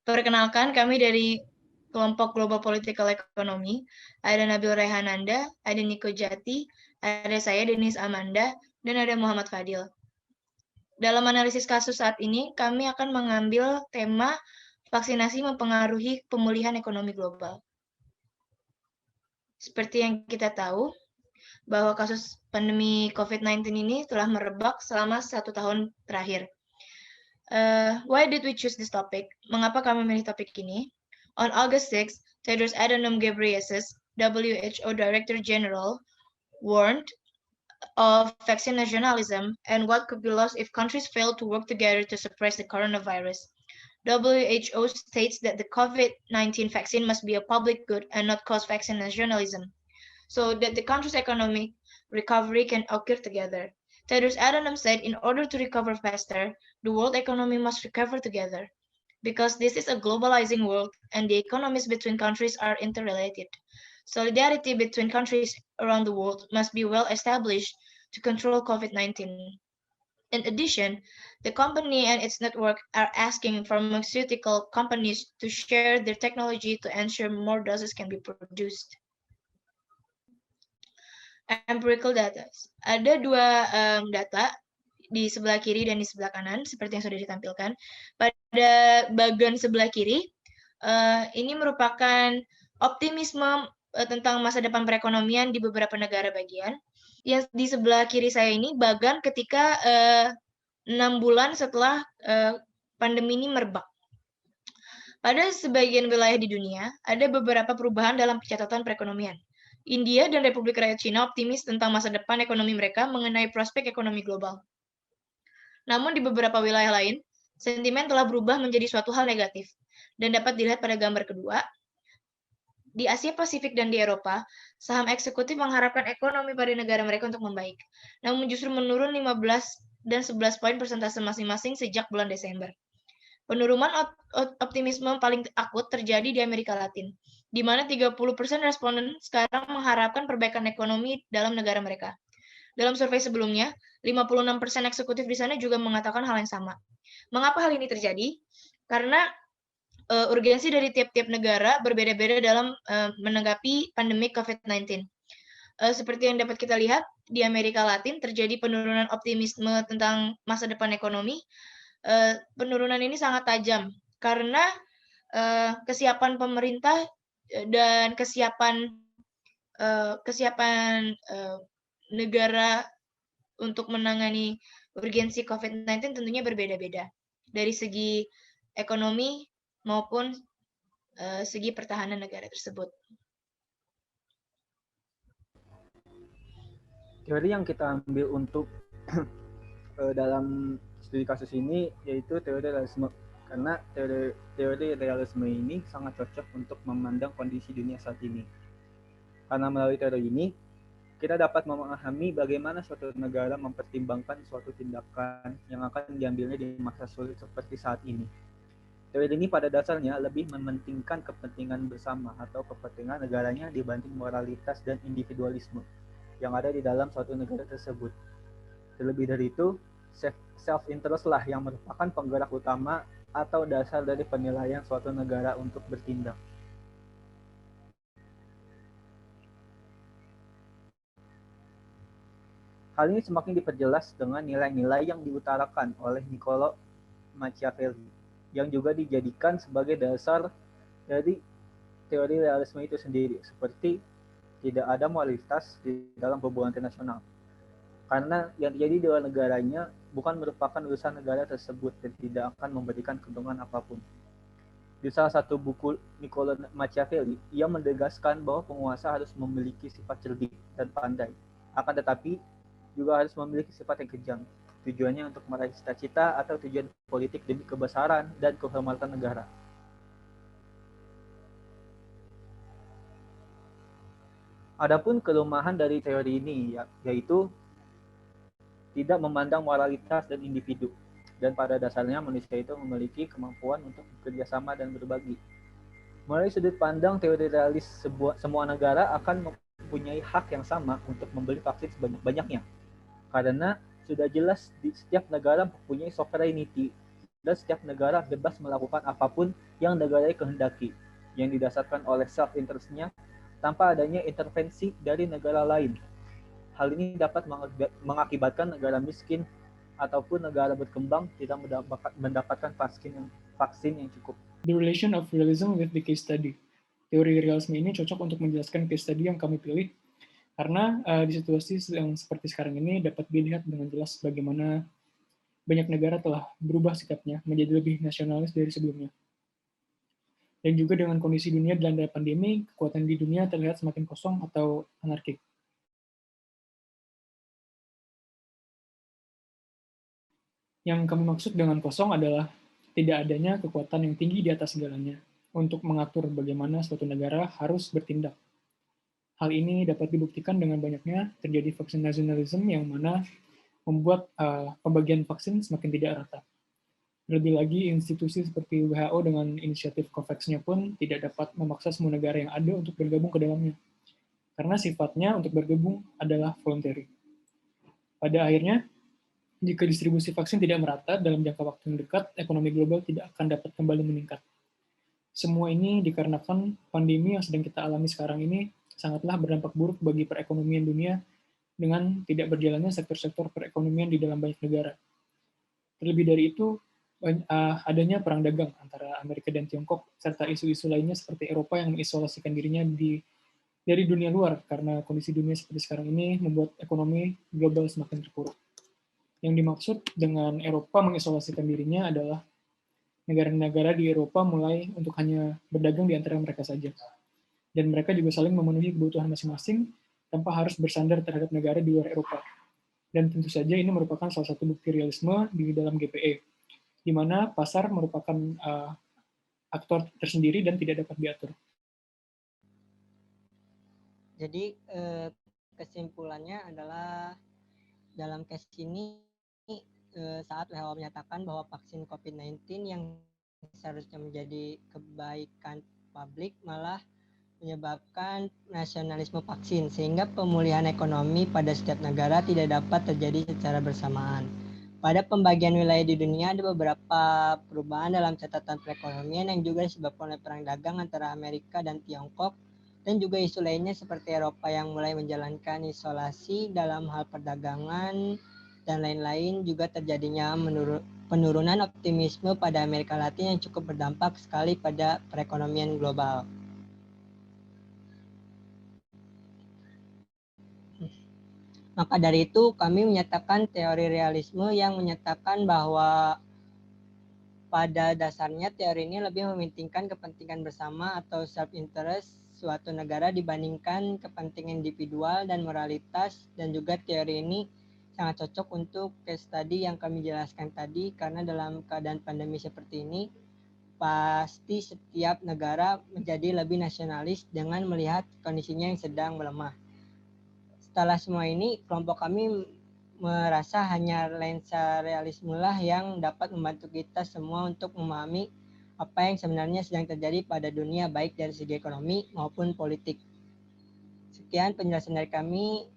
Perkenalkan, kami dari kelompok Global Political Economy. Ada Nabil Rehananda, ada Niko Jati, ada saya Denis Amanda, dan ada Muhammad Fadil. Dalam analisis kasus saat ini, kami akan mengambil tema vaksinasi mempengaruhi pemulihan ekonomi global. Seperti yang kita tahu, bahwa kasus pandemi COVID-19 ini telah merebak selama 1 tahun terakhir. Why did we choose this topic? Mengapa kami memilih topik ini? On August 6, Tedros Adhanom Ghebreyesus, WHO Director General, warned of vaccine nationalism and what could be lost if countries fail to work together to suppress the coronavirus. WHO states that the COVID-19 vaccine must be a public good and not cause vaccine nationalism, so that the country's economic recovery can occur together. Tedros Adhanom said in order to recover faster, the world economy must recover together. Because this is a globalizing world and the economies between countries are interrelated. Solidarity between countries around the world must be well established to control COVID-19. In addition, the company and its network are asking pharmaceutical companies to share their technology to ensure more doses can be produced. Empirical data. Ada dua data di sebelah kiri dan di sebelah kanan, seperti yang sudah ditampilkan. Pada bagian sebelah kiri, ini merupakan optimisme tentang masa depan perekonomian di beberapa negara bagian. Yang di sebelah kiri saya ini bagan ketika 6 bulan setelah pandemi ini merebak. Pada sebagian wilayah di dunia, ada beberapa perubahan dalam pencatatan perekonomian. India dan Republik Rakyat Cina optimis tentang masa depan ekonomi mereka mengenai prospek ekonomi global. Namun di beberapa wilayah lain, sentimen telah berubah menjadi suatu hal negatif, dan dapat dilihat pada gambar kedua. Di Asia Pasifik dan di Eropa, saham eksekutif mengharapkan ekonomi pada negara mereka untuk membaik, namun justru menurun 15 dan 11 poin persentase masing-masing sejak bulan Desember. Penurunan optimisme paling akut terjadi di Amerika Latin, di mana 30% responden sekarang mengharapkan perbaikan ekonomi dalam negara mereka. Dalam survei sebelumnya, 56% eksekutif di sana juga mengatakan hal yang sama. Mengapa hal ini terjadi? Karena urgensi dari tiap-tiap negara berbeda-beda dalam menanggapi pandemi COVID-19. Seperti yang dapat kita lihat, di Amerika Latin terjadi penurunan optimisme tentang masa depan ekonomi. Penurunan ini sangat tajam karena kesiapan pemerintah dan kesiapan negara untuk menangani urgensi COVID-19 tentunya berbeda-beda dari segi ekonomi maupun segi pertahanan negara tersebut. Teori yang kita ambil untuk dalam studi kasus ini yaitu teori realisme, karena teori realisme ini sangat cocok untuk memandang kondisi dunia saat ini. Karena melalui teori ini, kita dapat memahami bagaimana suatu negara mempertimbangkan suatu tindakan yang akan diambilnya di masa sulit seperti saat ini. Teori ini pada dasarnya lebih mementingkan kepentingan bersama atau kepentingan negaranya dibanding moralitas dan individualisme yang ada di dalam suatu negara tersebut. Terlebih dari itu, self-interest lah yang merupakan penggerak utama atau dasar dari penilaian suatu negara untuk bertindak. Hal ini semakin diperjelas dengan nilai-nilai yang diutarakan oleh Niccolò Machiavelli, yang juga dijadikan sebagai dasar dari teori realisme itu sendiri, seperti tidak ada moralitas di dalam hubungan internasional. Karena yang terjadi di luar negaranya bukan merupakan urusan negara tersebut dan tidak akan memberikan keuntungan apapun. Di salah satu buku Niccolò Machiavelli, ia menegaskan bahwa penguasa harus memiliki sifat cerdik dan pandai, akan tetapi juga harus memiliki sifat yang kejam, tujuannya untuk meraih cita-cita atau tujuan politik demi kebesaran dan kehormatan negara. Adapun kelemahan dari teori ini yaitu tidak memandang moralitas dan individu, dan pada dasarnya manusia itu memiliki kemampuan untuk bekerja sama dan berbagi. Melalui sudut pandang teori realis, semua negara akan mempunyai hak yang sama untuk membeli vaksin sebanyak-banyaknya, karena sudah jelas di setiap negara mempunyai sovereignty, dan setiap negara bebas melakukan apapun yang negaranya kehendaki, yang didasarkan oleh self-interest-nya tanpa adanya intervensi dari negara lain. Hal ini dapat mengakibatkan negara miskin ataupun negara berkembang tidak mendapatkan vaksin yang cukup. The relation of realism with the case study. Teori realisme ini cocok untuk menjelaskan case study yang kami pilih, karena di situasi yang seperti sekarang ini dapat dilihat dengan jelas bagaimana banyak negara telah berubah sikapnya menjadi lebih nasionalis dari sebelumnya. Dan juga dengan kondisi dunia dilanda pandemi, kekuatan di dunia terlihat semakin kosong atau anarkik. Yang kami maksud dengan kosong adalah tidak adanya kekuatan yang tinggi di atas segalanya untuk mengatur bagaimana suatu negara harus bertindak. Hal ini dapat dibuktikan dengan banyaknya terjadi vaksin nasionalisme yang mana membuat pembagian vaksin semakin tidak rata. Lebih lagi, institusi seperti WHO dengan inisiatif COVAX-nya pun tidak dapat memaksa semua negara yang ada untuk bergabung ke dalamnya, karena sifatnya untuk bergabung adalah voluntary. Pada akhirnya, jika distribusi vaksin tidak merata dalam jangka waktu yang dekat, ekonomi global tidak akan dapat kembali meningkat. Semua ini dikarenakan pandemi yang sedang kita alami sekarang ini sangatlah berdampak buruk bagi perekonomian dunia dengan tidak berjalannya sektor-sektor perekonomian di dalam banyak negara. Terlebih dari itu, adanya perang dagang antara Amerika dan Tiongkok, serta isu-isu lainnya seperti Eropa yang mengisolasikan dirinya dari dunia luar karena kondisi dunia seperti sekarang ini membuat ekonomi global semakin terpuruk. Yang dimaksud dengan Eropa mengisolasikan dirinya adalah negara-negara di Eropa mulai untuk hanya berdagang di antara mereka saja. Dan mereka juga saling memenuhi kebutuhan masing-masing tanpa harus bersandar terhadap negara di luar Eropa. Dan tentu saja ini merupakan salah satu bukti realisme di dalam GPE, di mana pasar merupakan aktor tersendiri dan tidak dapat diatur. Jadi kesimpulannya adalah dalam case ini saat WHO menyatakan bahwa vaksin COVID-19 yang seharusnya menjadi kebaikan publik malah menyebabkan nasionalisme vaksin, sehingga pemulihan ekonomi pada setiap negara tidak dapat terjadi secara bersamaan. Pada pembagian wilayah di dunia ada beberapa perubahan dalam catatan perekonomian yang juga disebabkan oleh perang dagang antara Amerika dan Tiongkok, dan juga isu lainnya seperti Eropa yang mulai menjalankan isolasi dalam hal perdagangan dan lain-lain. Juga terjadinya penurunan optimisme pada Amerika Latin yang cukup berdampak sekali pada perekonomian global. Maka dari itu kami menyatakan teori realisme yang menyatakan bahwa pada dasarnya teori ini lebih mementingkan kepentingan bersama atau self-interest suatu negara dibandingkan kepentingan individual dan moralitas, dan juga teori ini sangat cocok untuk case study yang kami jelaskan tadi, karena dalam keadaan pandemi seperti ini pasti setiap negara menjadi lebih nasionalis dengan melihat kondisinya yang sedang melemah. Setelah semua ini, kelompok kami merasa hanya lensa realisme lah yang dapat membantu kita semua untuk memahami apa yang sebenarnya sedang terjadi pada dunia, baik dari segi ekonomi maupun politik. Sekian penjelasan dari kami.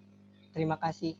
Terima kasih.